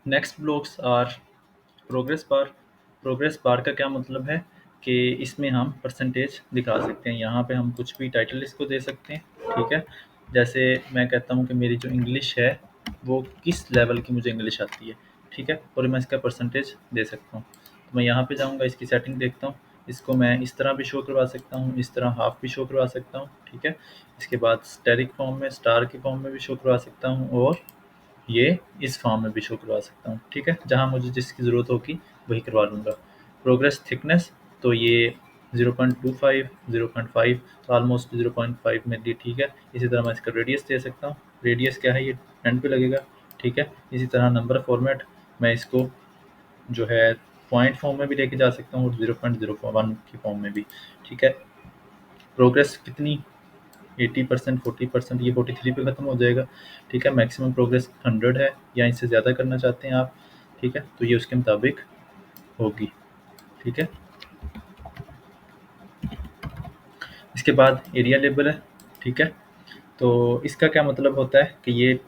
Next blocks are progress bar. Progress bar का क्या मतलब है कि इसमें हम परसेंटेज दिखा सकते हैं। यहाँ पे हम कुछ भी टाइटल इसको दे सकते हैं, ठीक है। जैसे मैं कहता हूँ कि मेरी जो इंग्लिश है वो किस लेवल की मुझे इंग्लिश आती है, ठीक है, और मैं इसका परसेंटेज दे सकता हूँ। तो मैं यहाँ पे जाऊँगा, इसकी सेटिंग देखता हूँ। इसको मैं इस तरह भी शो करवा सकता हूँ, इस तरह हाफ भी शो करवा सकता हूँ, ठीक है। इसके बाद स्टेरिक फॉर्म में, स्टार के फॉर्म में भी शो करवा सकता हूँ, और ये इस फॉर्म में भी शो करवा सकता हूँ, ठीक है। जहाँ मुझे जिसकी ज़रूरत होगी वही करवा लूँगा। प्रोग्रेस थिकनेस, तो ये 0.25, 0.5, तो ऑलमोस्ट 0.5 मेरे लिए ठीक है। इसी तरह मैं इसका रेडियस दे सकता हूँ। रेडियस क्या है, ये एंड पे लगेगा, ठीक है। इसी तरह नंबर फॉर्मेट, मैं इसको जो है पॉइंट फॉर्म में भी लेके जा सकता हूँ और 0.01 की फॉर्म में भी, ठीक है। प्रोग्रेस कितनी, 80%, 40%, ये 43 पे ख़त्म हो जाएगा, ठीक है। मैक्सिमम प्रोग्रेस 100 है, या इससे ज़्यादा करना चाहते हैं आप, ठीक है, तो ये उसके मुताबिक होगी, ठीक है। इसके बाद एरिया लेबल है, ठीक है। तो इसका क्या मतलब होता है कि ये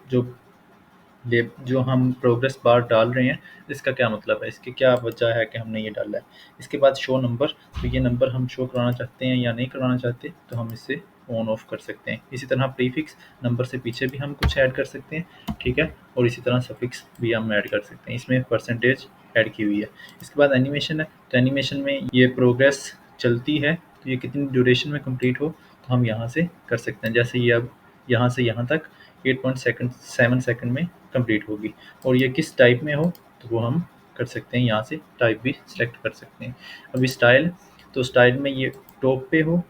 जो हम प्रोग्रेस बार डाल रहे हैं, इसका क्या मतलब है, इसकी क्या वजह है कि हमने ये डाला है। इसके बाद शो नंबर, तो ये नंबर हम शो करवाना चाहते हैं या नहीं करवाना चाहते, तो हम इसे ऑन ऑफ कर सकते हैं। इसी तरह प्रीफिक्स, नंबर से पीछे भी हम कुछ ऐड कर सकते हैं, ठीक है, और इसी तरह सफिक्स भी हम ऐड कर सकते हैं। इसमें परसेंटेज ऐड की हुई है। इसके बाद एनिमेशन है, तो एनिमेशन में ये प्रोग्रेस चलती है तो ये कितनी ड्यूरेशन में कंप्लीट हो, तो हम यहाँ से कर सकते हैं। जैसे ये अब यहाँ से यहाँ तक 8.7 सेकंड में कंप्लीट होगी, और ये किस टाइप में हो तो वो हम कर सकते हैं। यहाँ से टाइप भी सिलेक्ट कर सकते हैं। अभी स्टाइल, तो स्टाइल में ये टॉप पे हो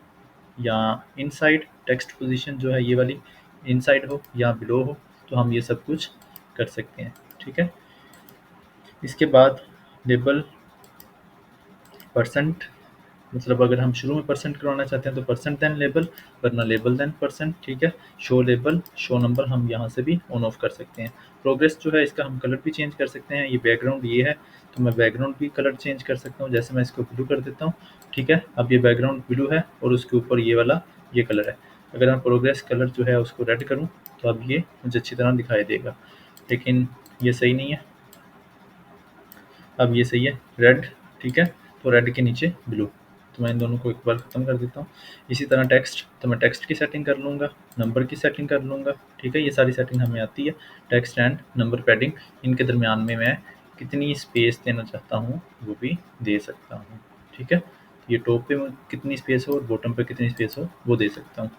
या इनसाइड, टेक्स्ट पोजीशन जो है ये वाली इनसाइड हो या बिलो हो, तो हम ये सब कुछ कर सकते हैं, ठीक है। इसके बाद लेबल परसेंट, मतलब अगर हम शुरू में परसेंट करवाना चाहते हैं तो परसेंट देन लेबल, वरना लेबल देन परसेंट, ठीक है। शो लेबल, शो नंबर हम यहाँ से भी ऑन ऑफ कर सकते हैं। प्रोग्रेस जो है इसका हम कलर भी चेंज कर सकते हैं। ये बैकग्राउंड ये है, तो मैं बैकग्राउंड भी कलर चेंज कर सकता हूँ। जैसे मैं इसको ब्लू कर देता हूँ, ठीक है। अब ये बैकग्राउंड ब्लू है और उसके ऊपर ये वाला ये कलर है। अगर मैं प्रोग्रेस कलर जो है उसको रेड करूँ तो अब ये मुझे अच्छी तरह दिखाई देगा, लेकिन ये सही नहीं है। अब ये सही है रेड, ठीक है, तो रेड के नीचे ब्लू, तो मैं इन दोनों को एक बार ख़त्म कर देता हूँ। इसी तरह टेक्स्ट, तो मैं टेक्स्ट की सेटिंग कर लूँगा, नंबर की सेटिंग कर लूँगा, ठीक है। ये सारी सेटिंग हमें आती है। टेक्स्ट एंड नंबर पैडिंग, इनके दरमियान में मैं कितनी स्पेस देना चाहता हूँ वो भी दे सकता हूँ, ठीक है। ये टॉप पे कितनी स्पेस हो और बॉटम पे कितनी स्पेस हो वो दे सकता हूँ।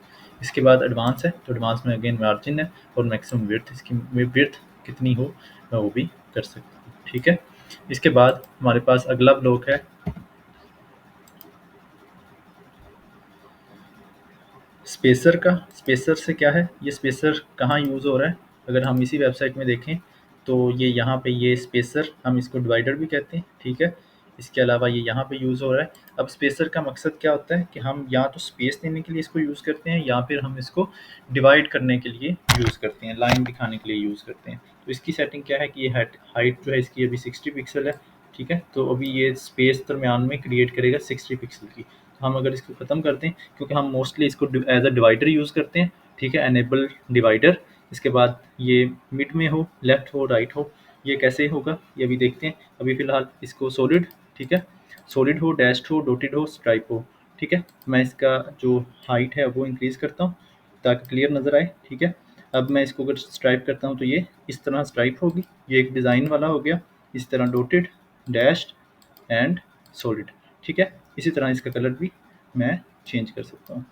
इसके बाद एडवांस है, तो एडवांस में अगेन मार्जिन है और मैक्सिमम विड्थ, इसकी विड्थ कितनी हो मैं वो भी कर सकता हूँ, ठीक है। इसके बाद हमारे पास अगला ब्लॉक है स्पेसर का। स्पेसर से क्या है, ये स्पेसर कहाँ यूज़ हो रहा है, अगर हम इसी वेबसाइट में देखें तो ये यहाँ पे ये स्पेसर, हम इसको डिवाइडर भी कहते हैं, ठीक है। इसके अलावा ये यहाँ पे यूज़ हो रहा है। अब स्पेसर का मकसद क्या होता है कि हम या तो स्पेस देने के लिए इसको यूज़ करते हैं या फिर हम इसको डिवाइड करने के लिए यूज़ करते हैं, लाइन दिखाने के लिए यूज़ करते हैं। तो इसकी सेटिंग क्या है कि ये हाइट जो है इसकी अभी 60 पिक्सल है, ठीक है। तो अभी ये स्पेस दरमियान में क्रिएट करेगा 60 पिक्सल की। तो हम अगर इसको ख़त्म कर दें, क्योंकि हम मोस्टली इसको एज अ डिवाइडर यूज़ करते हैं, ठीक है, एनेबल डिवाइडर। इसके बाद ये मिड में हो, लेफ्ट हो, राइट हो, ये कैसे होगा ये अभी देखते हैं। अभी फ़िलहाल इसको सॉलिड, ठीक है, सॉलिड हो, डैश्ड हो, डॉटेड हो, स्ट्राइप हो, ठीक है। मैं इसका जो हाइट है वो इंक्रीज़ करता हूँ ताकि क्लियर नज़र आए, ठीक है। अब मैं इसको अगर स्ट्राइप करता हूँ तो ये इस तरह स्ट्राइप होगी, ये एक डिज़ाइन वाला हो गया। इस तरह डॉटेड, डैश्ड एंड सॉलिड, ठीक है। इसी तरह इसका कलर भी मैं चेंज कर सकता हूँ।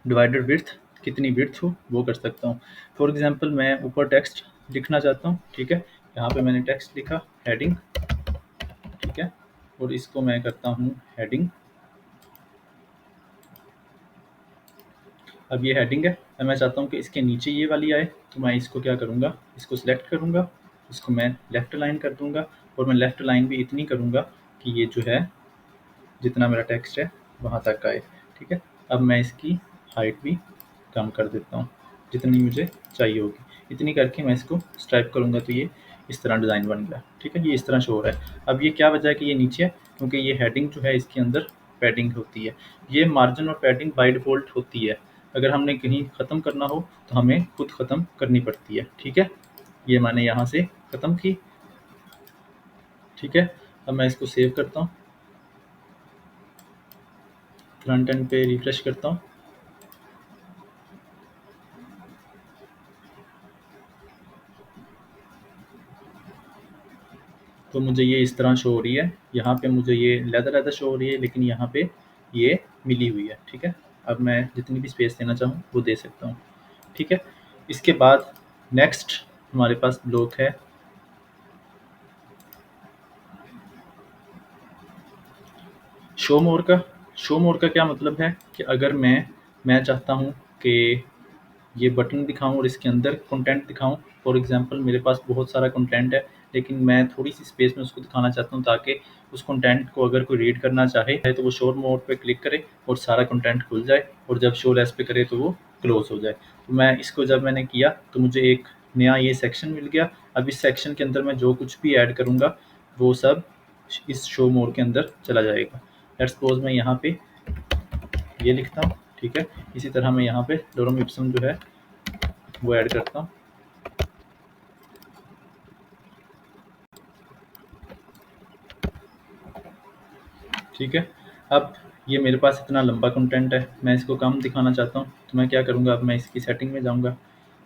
डिवाइडर विड्थ, कितनी विड्थ हो वो कर सकता हूँ। फॉर एग्जांपल मैं ऊपर टेक्स्ट लिखना चाहता हूँ, ठीक है। यहाँ पे मैंने टेक्स्ट लिखा हेडिंग, ठीक है, और इसको मैं करता हूँ हेडिंग। अब ये हेडिंग है, अब मैं चाहता हूँ कि इसके नीचे ये वाली आए, तो मैं इसको क्या करूँगा, इसको सिलेक्ट करूँगा, इसको मैं लेफ़्ट अलाइन कर दूँगा, और मैं लेफ़्ट अलाइन भी इतनी करूँगा कि ये जो है जितना मेरा टेक्स्ट है वहाँ तक आए, ठीक है। अब मैं इसकी हाइट भी कम कर देता हूँ जितनी मुझे चाहिए होगी। इतनी करके मैं इसको स्ट्राइप करूँगा तो ये इस तरह डिज़ाइन बन गया, ठीक है। ये इस तरह शो हो रहा है। अब ये क्या वजह है कि ये नीचे है, क्योंकि ये हेडिंग जो है इसके अंदर पैडिंग होती है। ये मार्जिन और पैडिंग बाय डिफ़ॉल्ट होती है। अगर हमने कहीं ख़त्म करना हो तो हमें खुद ख़त्म करनी पड़ती है, ठीक है। ये मैंने यहाँ से ख़त्म की। ठीक है, अब मैं इसको सेव करता हूँ, फ्रंट एंड पे रिफ्रेश करता हूँ। तो मुझे ये इस तरह शो हो रही है, यहाँ पे मुझे ये लहदा-लहदा शो हो रही है, लेकिन यहाँ पे ये मिली हुई है। ठीक है, अब मैं जितनी भी स्पेस देना चाहूँ वो दे सकता हूँ। ठीक है, इसके बाद नेक्स्ट हमारे पास ब्लॉक है शो मोर का। शो मोर का क्या मतलब है कि अगर मैं चाहता हूँ कि ये बटन दिखाऊँ और इसके अंदर कंटेंट दिखाऊँ। फॉर एग्ज़ाम्पल मेरे पास बहुत सारा कंटेंट है, लेकिन मैं थोड़ी-सी स्पेस में उसको दिखाना चाहता हूँ ताकि उस कंटेंट को अगर कोई रीड करना चाहे तो वो शो मोड पे क्लिक करे और सारा कंटेंट खुल जाए, और जब शो लेस पे करे तो वो क्लोज़ हो जाए। तो मैं इसको जब मैंने किया तो मुझे एक नया ये सेक्शन मिल गया। अब इस सेक्शन के अंदर मैं जो कुछ भी ऐड करूँगा वो सब इस शो मोड के अंदर चला जाएगा। लेट्स सपोज़ मैं यहाँ पे ये लिखता हूँ। ठीक है, इसी तरह मैं यहाँ पे लॉरेम इप्सम जो है वो ऐड करता हूँ। ठीक है, अब ये मेरे पास इतना लंबा कंटेंट है, मैं इसको कम दिखाना चाहता हूँ, तो मैं क्या करूँगा, अब मैं इसकी सेटिंग में जाऊँगा।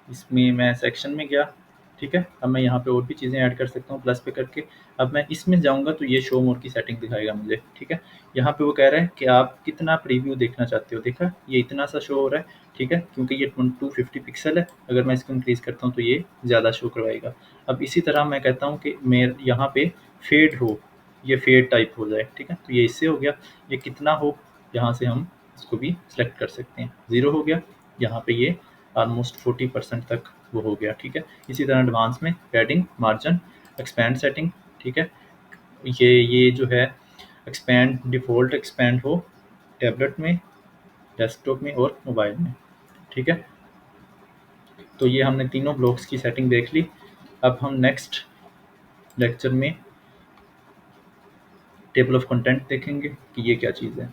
इसमें मैं सेक्शन में गया। ठीक है, अब मैं यहाँ पे और भी चीज़ें ऐड कर सकता हूँ प्लस पे करके। अब मैं इसमें जाऊँगा तो ये शो मोर की सेटिंग दिखाएगा मुझे। ठीक है, यहाँ पे वो कह रहा है कि आप कितना प्रीव्यू देखना चाहते हो। देखा, ये इतना सा शो हो रहा है। ठीक है, क्योंकि ये 250 पिक्सल है, अगर मैं इसको इंक्रीज़ करता हूँ तो ये ज़्यादा शो करवाएगा। अब इसी तरह मैं कहता हूँ कि मेरे यहाँ पे फेड हो, ये फेड टाइप हो जाए। ठीक है, तो ये इससे हो गया। ये कितना हो, यहाँ से हम इसको भी सिलेक्ट कर सकते हैं। 0 हो गया, यहाँ पे ये ऑलमोस्ट 40% तक वो हो गया। ठीक है, इसी तरह एडवांस में पैडिंग, मार्जिन, एक्सपैंड सेटिंग। ठीक है, ये जो है एक्सपैंड, डिफ़ॉल्ट एक्सपैंड हो टैबलेट में, डेस्कटॉप में और मोबाइल में। ठीक है, तो ये हमने तीनों ब्लॉक्स की सेटिंग देख ली। अब हम नेक्स्ट लेक्चर में टेबल ऑफ कंटेंट देखेंगे कि ये क्या चीज़ है।